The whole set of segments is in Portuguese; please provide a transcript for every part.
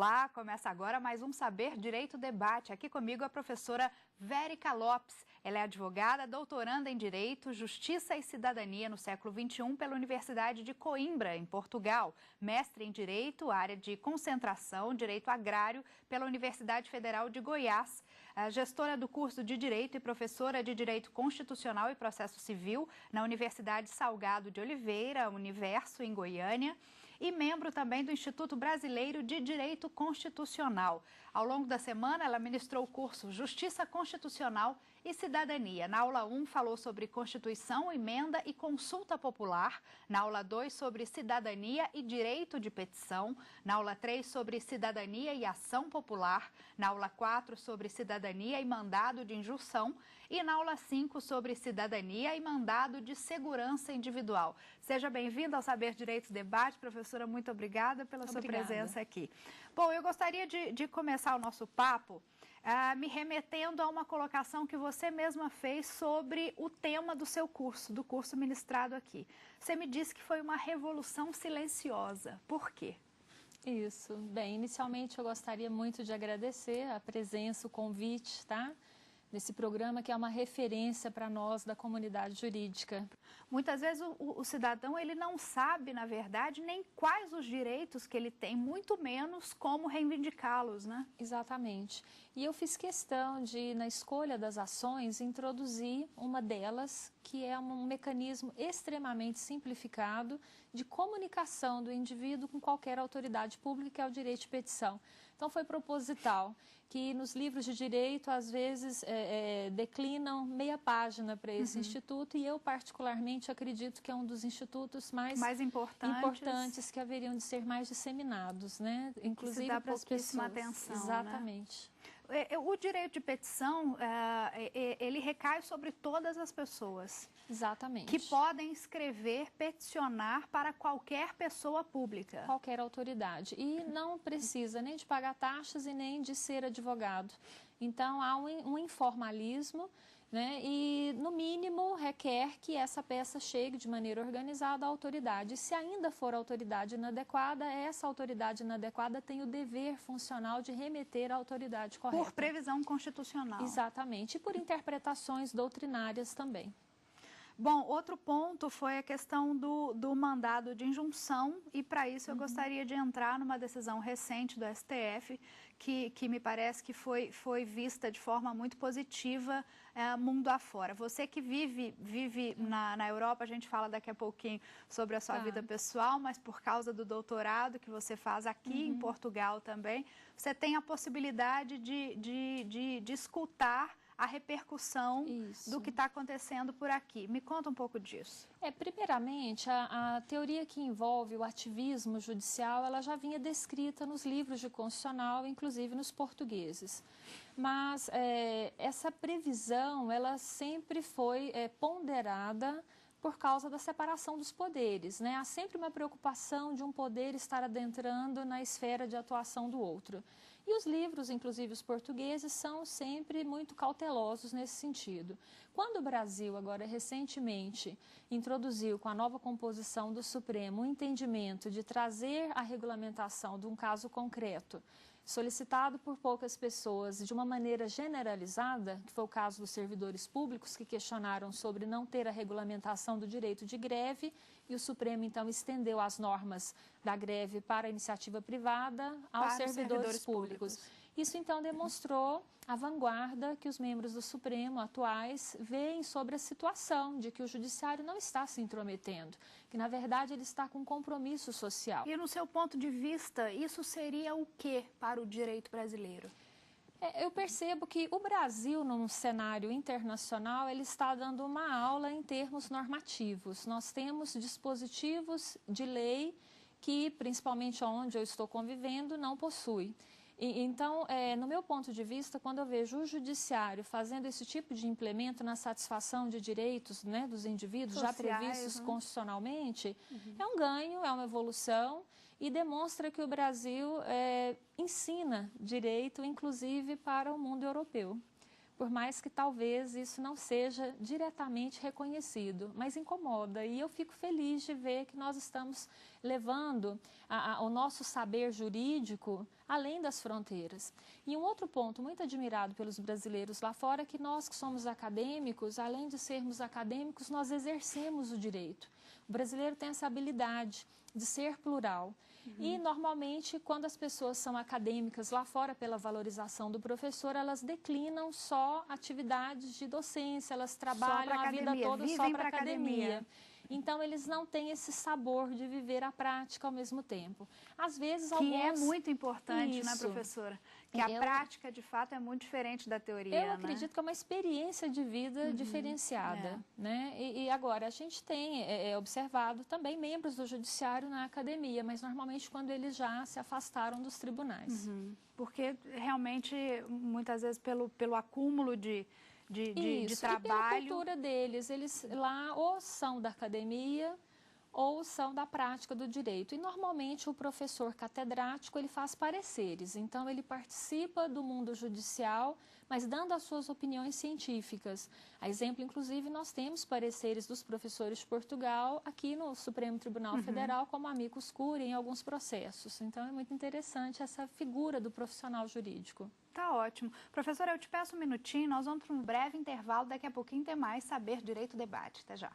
Olá, começa agora mais um Saber Direito Debate. Aqui comigo a professora Vérica Lopes. Ela é advogada, doutoranda em Direito, Justiça e Cidadania no século XXI pela Universidade de Coimbra, em Portugal. Mestre em Direito, área de concentração, Direito Agrário, pela Universidade Federal de Goiás. Gestora do curso de Direito e professora de Direito Constitucional e Processo Civil na Universidade Salgado de Oliveira, Universo, em Goiânia. E membro também do Instituto Brasileiro de Direito Constitucional. Ao longo da semana, ela ministrou o curso Justiça Constitucional e Cidadania. Na aula 1, falou sobre Constituição, Emenda e Consulta Popular. Na aula 2, sobre Cidadania e Direito de Petição. Na aula 3, sobre Cidadania e Ação Popular. Na aula 4, sobre Cidadania e Mandado de Injunção. E na aula 5, sobre Cidadania e Mandado de Segurança Individual. Seja bem-vinda ao Saber Direito Debate, professora, muito obrigada pela sua presença aqui. Bom, eu gostaria de começar o nosso papo me remetendo a uma colocação que você mesma fez sobre o tema do seu curso, do curso ministrado aqui. Você me disse que foi uma revolução silenciosa. Por quê? Isso. Bem, inicialmente eu gostaria muito de agradecer a presença, o convite, tá? Nesse programa que é uma referência para nós da comunidade jurídica. Muitas vezes o cidadão ele não sabe, na verdade, nem quais os direitos que ele tem, muito menos como reivindicá-los, né? Exatamente. E eu fiz questão de, na escolha das ações, introduzir uma delas, que é um mecanismo extremamente simplificado de comunicação do indivíduo com qualquer autoridade pública, que é o direito de petição. Então, foi proposital que nos livros de direito, às vezes, declinam meia página para esse instituto, e eu, particularmente, acredito que é um dos institutos mais importantes que haveriam de ser mais disseminados, né? Inclusive para as pessoas. Atenção, exatamente. Né? O direito de petição, ele recai sobre todas as pessoas. Exatamente. Que podem escrever, peticionar para qualquer pessoa pública. Qualquer autoridade. E não precisa nem de pagar taxas e nem de ser advogado. Então, há um informalismo, né? E, no mínimo, requer que essa peça chegue de maneira organizada à autoridade. E, se ainda for autoridade inadequada, essa autoridade inadequada tem o dever funcional de remeter à autoridade correta. Por previsão constitucional. Exatamente. E por interpretações doutrinárias também. Bom, outro ponto foi a questão do mandado de injunção, e para isso eu gostaria de entrar numa decisão recente do STF, que me parece que foi vista de forma muito positiva mundo afora. Você que vive na Europa, a gente fala daqui a pouquinho sobre a sua vida pessoal, mas por causa do doutorado que você faz aqui em Portugal também, você tem a possibilidade de escutar a repercussão do que está acontecendo por aqui. Me conta um pouco disso. Primeiramente, a teoria que envolve o ativismo judicial, ela já vinha descrita nos livros de constitucional, inclusive nos portugueses. Mas essa previsão, ela sempre foi ponderada por causa da separação dos poderes, né? Há sempre uma preocupação de um poder estar adentrando na esfera de atuação do outro. E os livros, inclusive os portugueses, são sempre muito cautelosos nesse sentido. Quando o Brasil, agora recentemente, introduziu com a nova composição do Supremo o entendimento de trazer a regulamentação de um caso concreto, solicitado por poucas pessoas de uma maneira generalizada, que foi o caso dos servidores públicos que questionaram sobre não ter a regulamentação do direito de greve, e o Supremo então estendeu as normas da greve para a iniciativa privada aos servidores públicos. Isso então demonstrou a vanguarda que os membros do Supremo atuais veem sobre a situação de que o judiciário não está se intrometendo, que na verdade ele está com um compromisso social. E no seu ponto de vista, isso seria o que para o direito brasileiro? Eu percebo que o Brasil, num cenário internacional, ele está dando uma aula em termos normativos. Nós temos dispositivos de lei que, principalmente onde eu estou convivendo, não possui. Então, no meu ponto de vista, quando eu vejo o judiciário fazendo esse tipo de implemento na satisfação de direitos, né, dos indivíduos sociais, já previstos constitucionalmente, é um ganho, é uma evolução e demonstra que o Brasil ensina direito, inclusive, para o mundo europeu. por mais que talvez isso não seja diretamente reconhecido, mas incomoda. E eu fico feliz de ver que nós estamos levando o nosso saber jurídico além das fronteiras. E um outro ponto muito admirado pelos brasileiros lá fora é que nós que somos acadêmicos, além de sermos acadêmicos, nós exercemos o direito. O brasileiro tem essa habilidade de ser plural. E, normalmente, quando as pessoas são acadêmicas lá fora pela valorização do professor, elas declinam só atividades de docência, elas trabalham a vida toda só para a academia. Então, eles não têm esse sabor de viver a prática ao mesmo tempo. Às vezes, que é muito importante, né, professora? Que a prática, de fato, é muito diferente da teoria, Eu acredito que é uma experiência de vida diferenciada, né? E agora, a gente tem observado também membros do judiciário na academia, mas normalmente quando eles já se afastaram dos tribunais. Porque, realmente, muitas vezes, pelo acúmulo de trabalho. E pela cultura deles, eles lá ou são da academia ou são da prática do direito. E normalmente o professor catedrático ele faz pareceres, então ele participa do mundo judicial, mas dando as suas opiniões científicas. A exemplo, inclusive, nós temos pareceres dos professores de Portugal aqui no Supremo Tribunal Federal como amicus curiae em alguns processos. Então é muito interessante essa figura do profissional jurídico. Tá ótimo. Professora, eu te peço um minutinho, nós vamos para um breve intervalo, daqui a pouquinho tem mais Saber Direito Debate. Até já.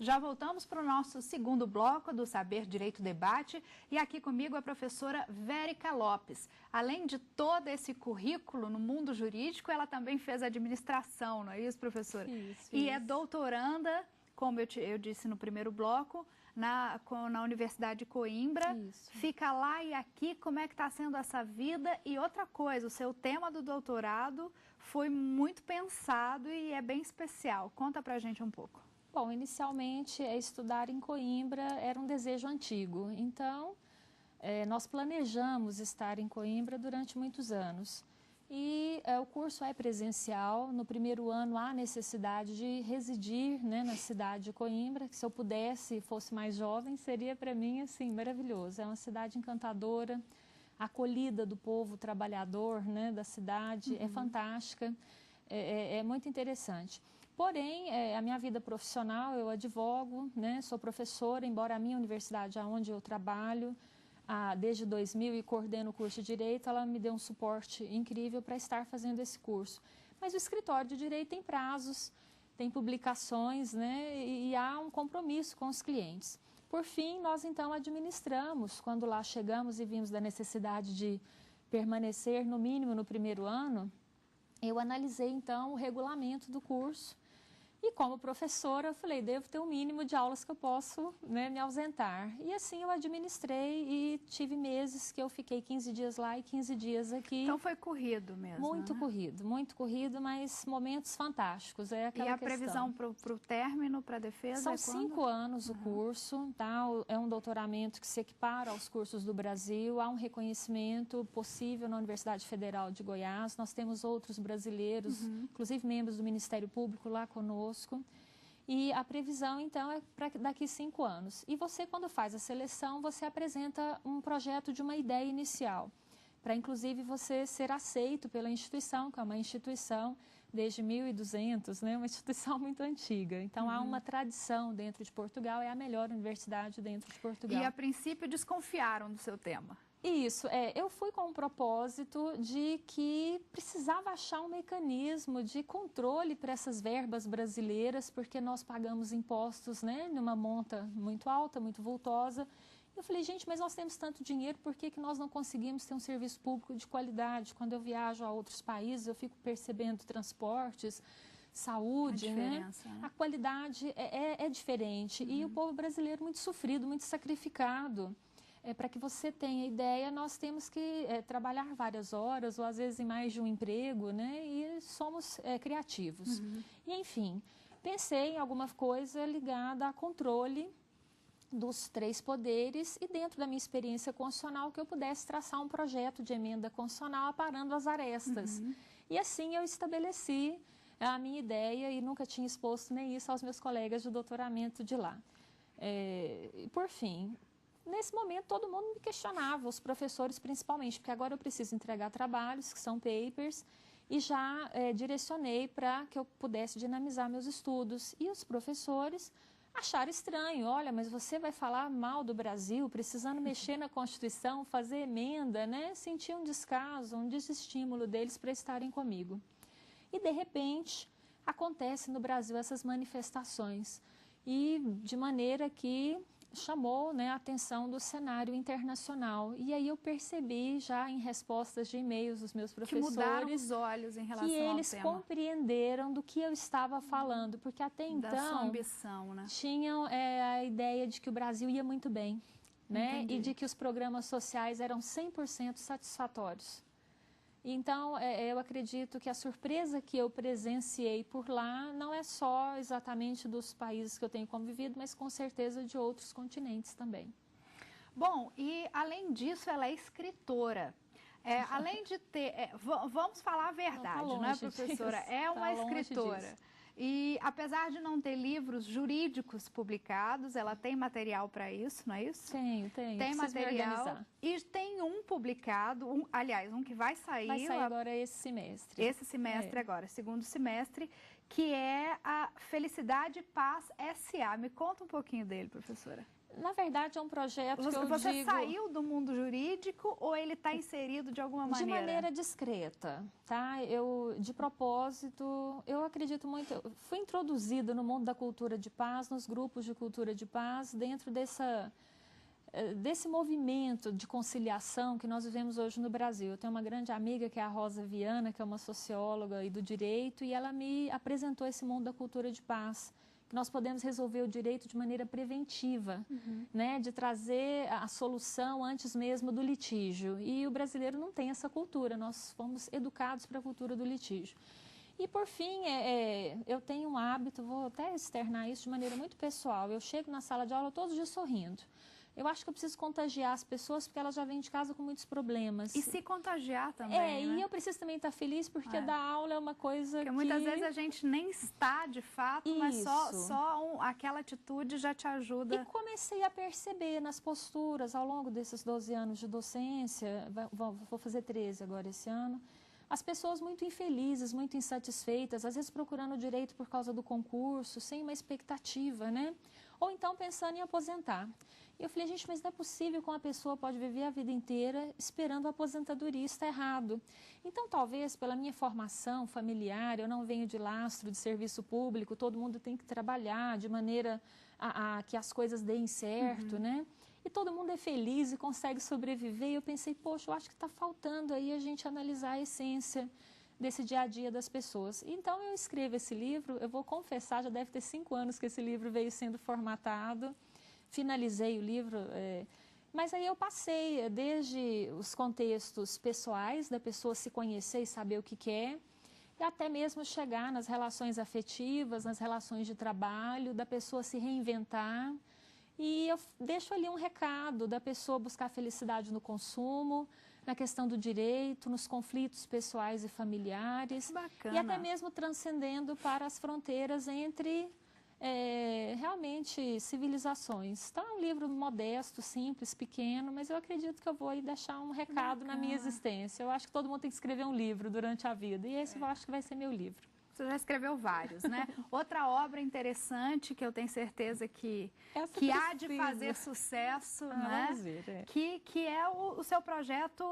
Já voltamos para o nosso segundo bloco do Saber Direito Debate e aqui comigo a professora Vérica Lopes. Além de todo esse currículo no mundo jurídico, ela também fez administração, não é isso, professora? Isso. E é doutoranda, como eu disse no primeiro bloco, na Universidade de Coimbra. Isso. Fica lá e aqui, como é que está sendo essa vida? E outra coisa, o seu tema do doutorado foi muito pensado e é bem especial. Conta pra gente um pouco. Bom, inicialmente, estudar em Coimbra era um desejo antigo. Então, nós planejamos estar em Coimbra durante muitos anos. E o curso é presencial. No primeiro ano, há necessidade de residir, né, na cidade de Coimbra, que se eu pudesse, fosse mais jovem, seria para mim, assim, maravilhoso. É uma cidade encantadora, a acolhida do povo trabalhador, né, da cidade é fantástica, é muito interessante. Porém, a minha vida profissional, eu advogo, né, sou professora, embora a minha universidade, onde eu trabalho, desde 2000 e coordeno o curso de Direito, ela me deu um suporte incrível para estar fazendo esse curso. Mas o escritório de Direito tem prazos, tem publicações, né, e há um compromisso com os clientes. Por fim, nós então administramos, quando lá chegamos e vimos da necessidade de permanecer no mínimo no primeiro ano, eu analisei então o regulamento do curso. E como professora, eu falei, devo ter um mínimo de aulas que eu posso, né, me ausentar. E assim eu administrei e tive meses que eu fiquei 15 dias lá e 15 dias aqui. Então foi corrido mesmo, muito né? corrido, mas momentos fantásticos. É aquela e a questão. Previsão para o término, para a defesa? São 5 anos o curso, tá? É um doutoramento que se equipara aos cursos do Brasil. Há um reconhecimento possível na Universidade Federal de Goiás. Nós temos outros brasileiros, inclusive membros do Ministério Público lá conosco. E a previsão, então, é para daqui 5 anos. E você, quando faz a seleção, você apresenta um projeto de uma ideia inicial, para, inclusive, você ser aceito pela instituição, que é uma instituição desde 1200, né? Uma instituição muito antiga. Então, há uma tradição dentro de Portugal, é a melhor universidade dentro de Portugal. E, a princípio, desconfiaram do seu tema. Isso, eu fui com o propósito de que precisava achar um mecanismo de controle para essas verbas brasileiras, porque nós pagamos impostos, né, numa monta muito alta, muito vultosa. Eu falei, gente, mas nós temos tanto dinheiro, por que nós não conseguimos ter um serviço público de qualidade? Quando eu viajo a outros países, eu fico percebendo transportes, saúde, né? A qualidade é diferente. E o povo brasileiro muito sofrido, muito sacrificado. Para que você tenha ideia, nós temos que trabalhar várias horas, ou às vezes em mais de um emprego, né? E somos criativos. E, enfim, pensei em alguma coisa ligada a controle dos 3 poderes e dentro da minha experiência constitucional que eu pudesse traçar um projeto de emenda constitucional aparando as arestas. E assim eu estabeleci a minha ideia e nunca tinha exposto nem isso aos meus colegas de doutoramento de lá. Por fim, nesse momento, todo mundo me questionava, os professores principalmente, porque agora eu preciso entregar trabalhos, que são papers, e já direcionei para que eu pudesse dinamizar meus estudos. E os professores acharam estranho, olha, mas você vai falar mal do Brasil, precisando mexer na Constituição, fazer emenda, né? Senti um descaso, um desestímulo deles para estarem comigo. E, de repente, acontece no Brasil essas manifestações, e de maneira que chamou, né, a atenção do cenário internacional. E aí eu percebi, já em respostas de e-mails dos meus professores, que mudaram os olhos em relação que eles ao tema. compreenderam do que eu estava falando, porque até Da sua então ambição, né? tinham a ideia de que o Brasil ia muito bem, né? Entendi. E de que os programas sociais eram 100% satisfatórios. Então, eu acredito que a surpresa que eu presenciei por lá não é só exatamente dos países que eu tenho convivido, mas com certeza de outros continentes também. Bom, e além disso, ela é escritora. Além de ter... vamos falar a verdade, não é, professora? É uma escritora. E apesar de não ter livros jurídicos publicados, ela tem material para isso, não é isso? Tenho. Tem material e tem um publicado, aliás, um que vai sair... Vai sair agora esse semestre. Esse semestre agora, segundo semestre, que é a Felicidade Paz S.A. Me conta um pouquinho dele, professora. Na verdade, é um projeto que eu digo... Você saiu do mundo jurídico ou ele está inserido de alguma maneira? De maneira discreta, tá? Eu, de propósito, eu acredito muito... Eu fui introduzida no mundo da cultura de paz, nos grupos de cultura de paz, dentro desse movimento de conciliação que nós vivemos hoje no Brasil. Eu tenho uma grande amiga, que é a Rosa Viana, que é uma socióloga e do direito, e ela me apresentou esse mundo da cultura de paz, que nós podemos resolver o direito de maneira preventiva, né, de trazer a solução antes mesmo do litígio. E o brasileiro não tem essa cultura, nós fomos educados para a cultura do litígio. E, por fim, eu tenho um hábito, vou até externar isso de maneira muito pessoal, eu chego na sala de aula todos os dias sorrindo. Eu acho que eu preciso contagiar as pessoas, porque elas já vêm de casa com muitos problemas. E se contagiar também, né? E eu preciso também estar feliz, porque dar aula é uma coisa porque muitas vezes a gente nem está, de fato, mas só aquela atitude já te ajuda. E comecei a perceber nas posturas, ao longo desses 12 anos de docência, vou fazer 13 agora esse ano, as pessoas muito infelizes, muito insatisfeitas, às vezes procurando o direito por causa do concurso, sem uma expectativa, né? Ou então pensando em aposentar. E eu falei, gente, mas não é possível que uma pessoa pode viver a vida inteira esperando a aposentadoria, isso está errado. Então, talvez, pela minha formação familiar, eu não venho de lastro de serviço público, todo mundo tem que trabalhar de maneira a que as coisas deem certo, né? E todo mundo é feliz e consegue sobreviver. E eu pensei, poxa, eu acho que está faltando aí a gente analisar a essência desse dia a dia das pessoas. Então, eu escrevo esse livro, eu vou confessar, já deve ter 5 anos que esse livro veio sendo formatado. Finalizei o livro, mas aí eu passei desde os contextos pessoais, da pessoa se conhecer e saber o que quer, e até mesmo chegar nas relações afetivas, nas relações de trabalho, da pessoa se reinventar. E eu deixo ali um recado da pessoa buscar felicidade no consumo, na questão do direito, nos conflitos pessoais e familiares. Bacana. E até mesmo transcendendo para as fronteiras entre... realmente civilizações. Então, é um livro modesto, simples, pequeno, mas eu acredito que eu vou aí deixar um recado na minha existência. Eu acho que todo mundo tem que escrever um livro durante a vida, e esse eu acho que vai ser meu livro. Você já escreveu vários, né? Outra obra interessante que eu tenho certeza que há de fazer sucesso, né? Vamos ver, que é o seu projeto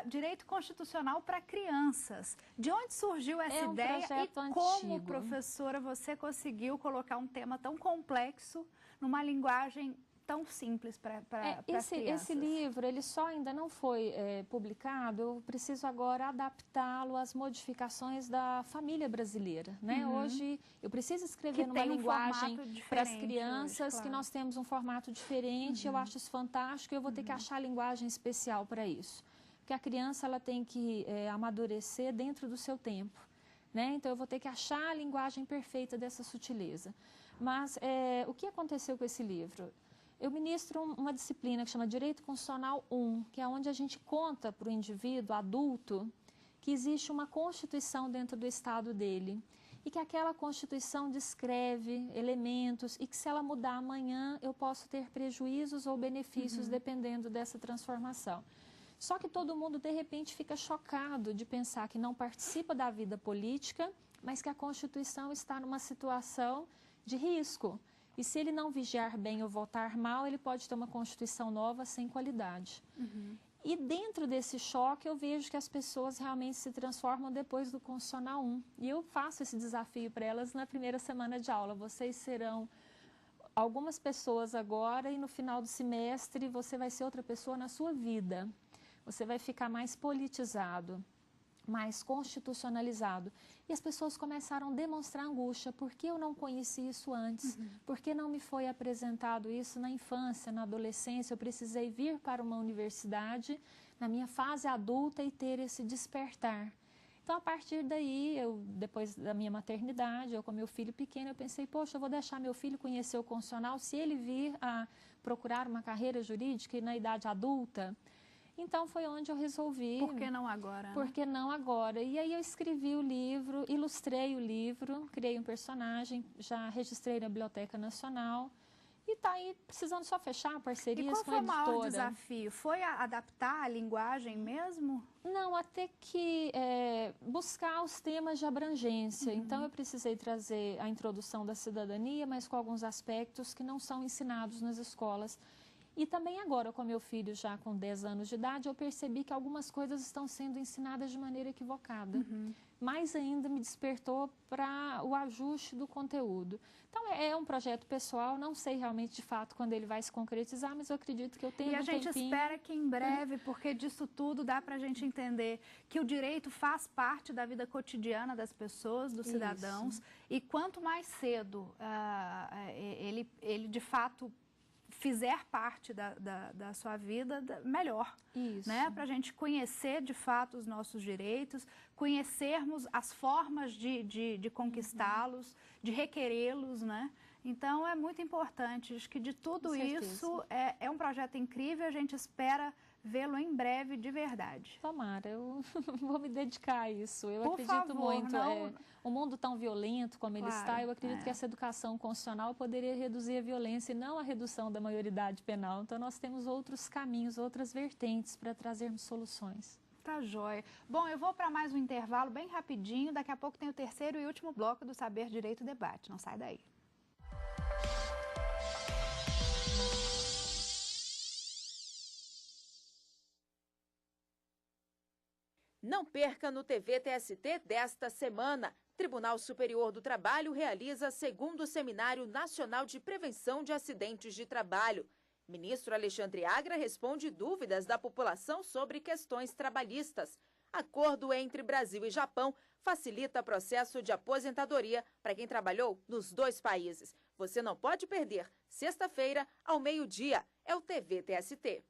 Direito Constitucional para Crianças. De onde surgiu essa ideia e como, professora, você conseguiu colocar um tema tão complexo numa linguagem tão simples para as crianças? Esse livro, ele só ainda não foi publicado, eu preciso agora adaptá-lo às modificações da família brasileira, né? Hoje, eu preciso escrever numa linguagem para as crianças, hoje, que nós temos um formato diferente, eu acho isso fantástico, eu vou ter que achar a linguagem especial para isso. Porque a criança, ela tem que amadurecer dentro do seu tempo, né? Então, eu vou ter que achar a linguagem perfeita dessa sutileza. Mas, o que aconteceu com esse livro? Eu ministro uma disciplina que chama Direito Constitucional 1, que é onde a gente conta para o indivíduo adulto que existe uma Constituição dentro do Estado dele e que aquela Constituição descreve elementos e que se ela mudar amanhã eu posso ter prejuízos ou benefícios dependendo dessa transformação. Só que todo mundo de repente fica chocado de pensar que não participa da vida política, mas que a Constituição está numa situação de risco. E se ele não vigiar bem ou votar mal, ele pode ter uma Constituição nova sem qualidade. E dentro desse choque, eu vejo que as pessoas realmente se transformam depois do Constitucional 1. E eu faço esse desafio para elas na primeira semana de aula. Vocês serão algumas pessoas agora e no final do semestre você vai ser outra pessoa na sua vida. Você vai ficar mais politizado, mais constitucionalizado. E as pessoas começaram a demonstrar angústia. Por que eu não conheci isso antes? Por que não me foi apresentado isso na infância, na adolescência? Eu precisei vir para uma universidade, na minha fase adulta, e ter esse despertar. Então, a partir daí, depois da minha maternidade, eu com meu filho pequeno, eu pensei, poxa, eu vou deixar meu filho conhecer o Constitucional se ele vir a procurar uma carreira jurídica e na idade adulta. Então, foi onde eu resolvi... Por que não agora? Por que não agora? E aí eu escrevi o livro, ilustrei o livro, criei um personagem, já registrei na Biblioteca Nacional e está aí precisando só fechar parcerias com a editora. E qual foi o maior desafio? Foi adaptar a linguagem mesmo? Não, até que buscar os temas de abrangência. Então, eu precisei trazer a introdução da cidadania, mas com alguns aspectos que não são ensinados nas escolas. E também agora, com meu filho já com 10 anos de idade, eu percebi que algumas coisas estão sendo ensinadas de maneira equivocada. Mais ainda me despertou para o ajuste do conteúdo. Então, é um projeto pessoal, não sei realmente de fato quando ele vai se concretizar, mas eu acredito que eu tenho um tempinho. E a gente espera que em breve, porque disso tudo dá para a gente entender que o direito faz parte da vida cotidiana das pessoas, dos cidadãos, e quanto mais cedo ele de fato fizer parte da sua vida, melhor. Isso. Né? Para a gente conhecer de fato os nossos direitos, conhecermos as formas de conquistá-los, de requerê-los, né? Então, é muito importante. Acho que de tudo isso é um projeto incrível, a gente espera vê-lo em breve de verdade. Tomara, eu vou me dedicar a isso. Eu Por acredito favor, muito. Não... Um mundo tão violento como ele está, eu acredito que essa educação constitucional poderia reduzir a violência e não a redução da maioridade penal. Então, nós temos outros caminhos, outras vertentes para trazermos soluções. Tá joia. Bom, eu vou para mais um intervalo bem rapidinho. Daqui a pouco tem o terceiro e último bloco do Saber Direito Debate. Não sai daí. Não perca no TVTST desta semana. Tribunal Superior do Trabalho realiza segundo Seminário Nacional de Prevenção de Acidentes de Trabalho. Ministro Alexandre Agra responde dúvidas da população sobre questões trabalhistas. Acordo entre Brasil e Japão facilita processo de aposentadoria para quem trabalhou nos dois países. Você não pode perder. Sexta-feira, ao meio-dia, é o TVTST.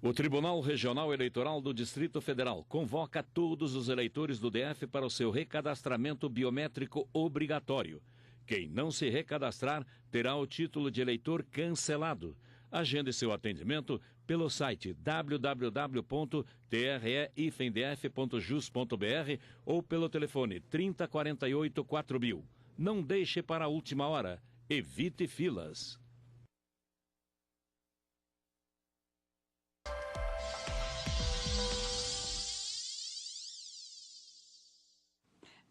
O Tribunal Regional Eleitoral do Distrito Federal convoca todos os eleitores do DF para o seu recadastramento biométrico obrigatório. Quem não se recadastrar terá o título de eleitor cancelado. Agende seu atendimento pelo site www.tre-df.jus.br ou pelo telefone 3048 4000. Não deixe para a última hora. Evite filas.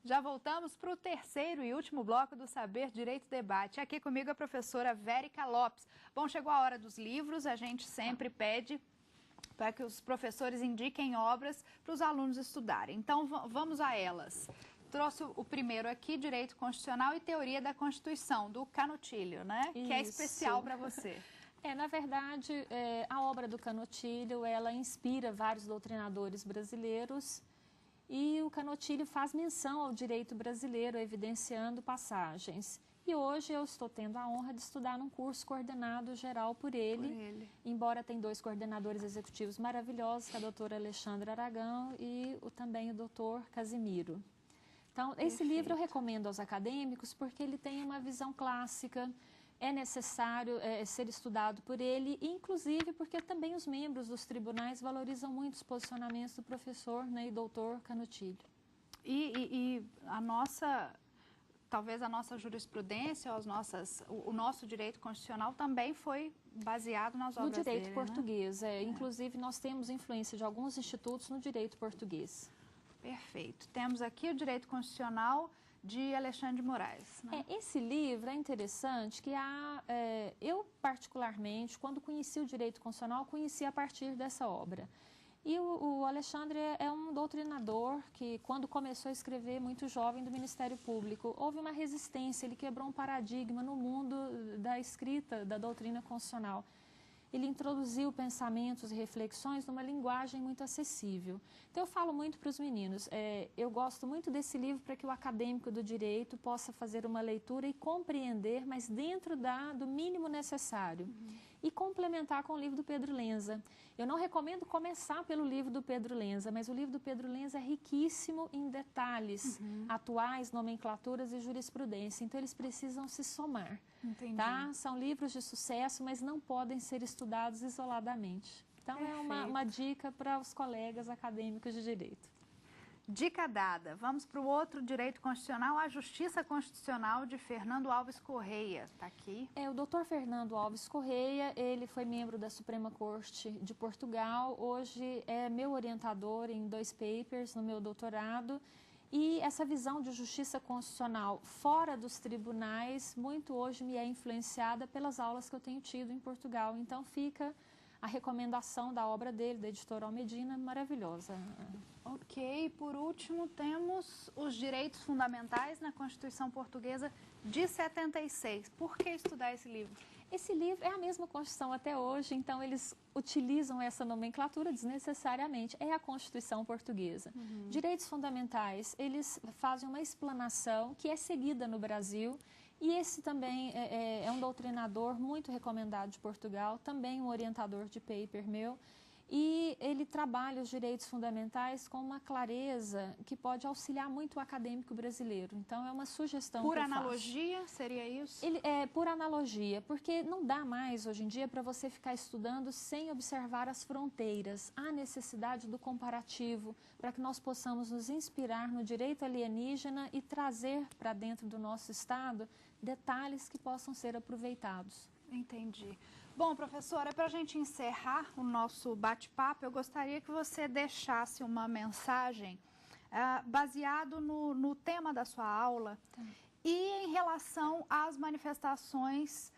Já voltamos para o terceiro e último bloco do Saber Direito Debate. Aqui comigo a professora Vérica Lopes. Bom, chegou a hora dos livros, a gente sempre pede para que os professores indiquem obras para os alunos estudarem. Então, vamos a elas. Trouxe o primeiro aqui, Direito Constitucional e Teoria da Constituição, do Canutilho, né? Isso. Que é especial para você. Na verdade, a obra do Canutilho, ela inspira vários doutrinadores brasileiros. E o Canutilho faz menção ao direito brasileiro, evidenciando passagens. E hoje eu estou tendo a honra de estudar num curso coordenado geral por ele. Embora tenha 2 coordenadores executivos maravilhosos, que é a doutora Alexandra Aragão e também o doutor Casimiro. Então, esse livro eu recomendo aos acadêmicos porque ele tem uma visão clássica, é necessário ser estudado por ele, inclusive porque também os membros dos tribunais valorizam muito os posicionamentos do professor, né, e doutor Canutilho. E a nossa, talvez a nossa jurisprudência, o nosso direito constitucional também foi baseado nas obras dele, no direito português. Né? Inclusive, nós temos influência de alguns institutos no direito português. Perfeito. Temos aqui o direito constitucional de Alexandre de Moraes. Né? Esse livro é interessante que eu, particularmente, quando conheci o direito constitucional, conheci a partir dessa obra. E o Alexandre é um doutrinador que, quando começou a escrever, muito jovem, do Ministério Público, houve uma resistência, ele quebrou um paradigma no mundo da escrita da doutrina constitucional. Ele introduziu pensamentos e reflexões numa linguagem muito acessível. Então, eu falo muito para os meninos, eu gosto muito desse livro para que o acadêmico do direito possa fazer uma leitura e compreender, mas dentro do mínimo necessário. E complementar com o livro do Pedro Lenza. Eu não recomendo começar pelo livro do Pedro Lenza, mas o livro do Pedro Lenza é riquíssimo em detalhes atuais, nomenclaturas e jurisprudência. Então, eles precisam se somar. Entendi. Tá? São livros de sucesso, mas não podem ser estudados isoladamente. Então, Perfeito. É uma dica para os colegas acadêmicos de direito. Dica dada. Vamos para o outro direito constitucional, a Justiça Constitucional de Fernando Alves Correia. Está aqui. O doutor Fernando Alves Correia, ele foi membro da Suprema Corte de Portugal, hoje é meu orientador em 2 papers no meu doutorado. E essa visão de justiça constitucional fora dos tribunais, muito hoje me é influenciada pelas aulas que eu tenho tido em Portugal. Então, fica a recomendação da obra dele, da editora Almedina, maravilhosa. Ok, por último, temos os direitos fundamentais na Constituição Portuguesa de 76. Por que estudar esse livro? Esse livro é a mesma Constituição até hoje, então eles utilizam essa nomenclatura desnecessariamente. É a Constituição Portuguesa. Direitos fundamentais, eles fazem uma explanação que é seguida no Brasil. E esse também é um doutrinador muito recomendado de Portugal, também um orientador de paper meu. E ele trabalha os direitos fundamentais com uma clareza que pode auxiliar muito o acadêmico brasileiro. Então, é uma sugestão que eu faço. Por analogia, seria isso? Por analogia, porque não dá mais, hoje em dia, para você ficar estudando sem observar as fronteiras. Há necessidade do comparativo para que nós possamos nos inspirar no direito alienígena e trazer para dentro do nosso Estado detalhes que possam ser aproveitados. Entendi. Bom, professora, para a gente encerrar o nosso bate-papo, eu gostaria que você deixasse uma mensagem baseado no tema da sua aula e em relação às manifestações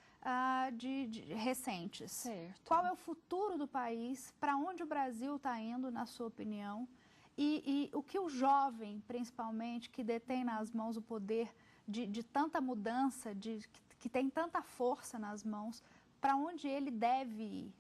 recentes. Certo. Qual é o futuro do país? Para onde o Brasil está indo, na sua opinião? E o que o jovem, principalmente, que detém nas mãos o poder de tanta mudança, que tem tanta força nas mãos, para onde ele deve ir?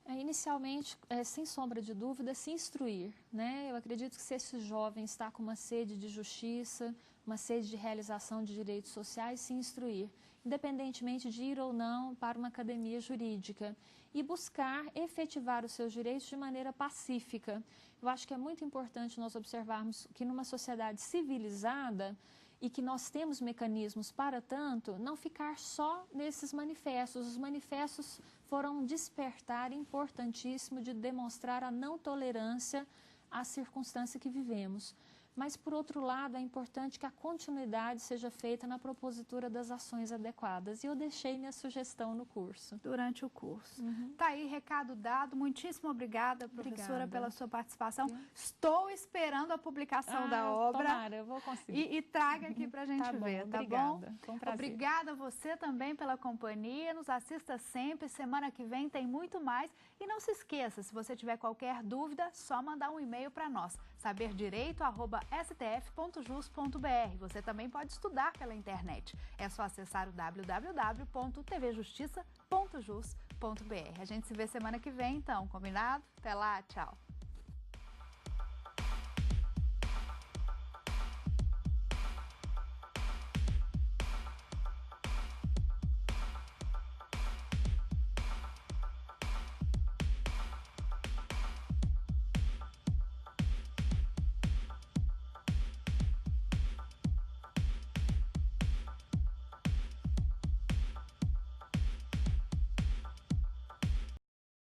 Inicialmente, sem sombra de dúvida, se instruir, né? Eu acredito que se esse jovem está com uma sede de justiça, uma sede de realização de direitos sociais, se instruir, independentemente de ir ou não para uma academia jurídica, e buscar efetivar os seus direitos de maneira pacífica. Eu acho que é muito importante nós observarmos que numa sociedade civilizada, e que nós temos mecanismos para tanto, não ficar só nesses manifestos. Os manifestos foram um despertar importantíssimo de demonstrar a não tolerância à circunstância que vivemos. Mas, por outro lado, é importante que a continuidade seja feita na propositura das ações adequadas. E eu deixei minha sugestão no curso. Durante o curso. Tá aí, recado dado. Muitíssimo obrigada, professora, pela sua participação. Estou esperando a publicação da obra. Tomara, eu vou conseguir. E traga aqui pra gente ver, tá bom? Foi um prazer. Obrigada a você também pela companhia. Nos assista sempre. Semana que vem tem muito mais. E não se esqueça, se você tiver qualquer dúvida, só mandar um e-mail para nós. saberdireito@stf.jus.br. Você também pode estudar pela internet. É só acessar o www.tvjustiça.jus.br. A gente se vê semana que vem, então, combinado? Até lá, tchau!